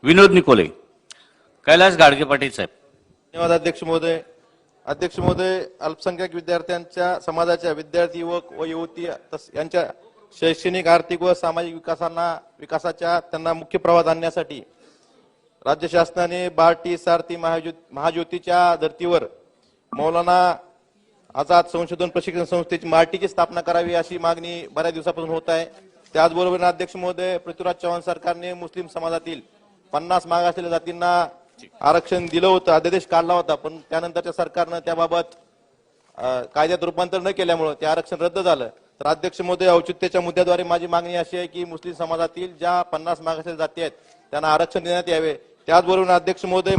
विनोद Nikolay, Kailas Gadge Patil साहेब. धन्यवाद अध्यक्ष महोदय. अध्यक्ष महोदय, अल्पसंख्याक विद्यार्थ्यांच्या समाजाच्या विद्यार्थी युवक व युवती यांच्या शैक्षणिक आर्थिक व सामाजिक विकासाच्या त्यांना मुख्य प्रवाहात आणण्यासाठी राज्य शासनाने बार्टी सारथी महाज्योतीच्या धर्तीवर मौलाना आझाद संशोधन प्रशिक्षण संस्थेची मार्टीची स्थापना करावी अशी मागणी बऱ्याच दिवसापासून होत आहे. त्याचबरोबर अध्यक्ष महोदय, पृथ्वीराज चव्हाण सरकारने मुस्लिम समाजातील 50 मागासलेल्या जातींना आरक्षण दिलं होतं, अध्यादेश काढला होता, पण त्यानंतरच्या सरकारनं त्याबाबत कायद्यात रूपांतर न केल्यामुळे ते आरक्षण रद्द झालं. तर अध्यक्ष महोदय, औचित्याच्या मुद्द्याद्वारे माझी मागणी अशी आहे की मुस्लिम समाजातील ज्या 50 मागासलेल्या जाती आहेत त्यांना आरक्षण देण्यात यावे. त्याचबरोबर अध्यक्ष महोदय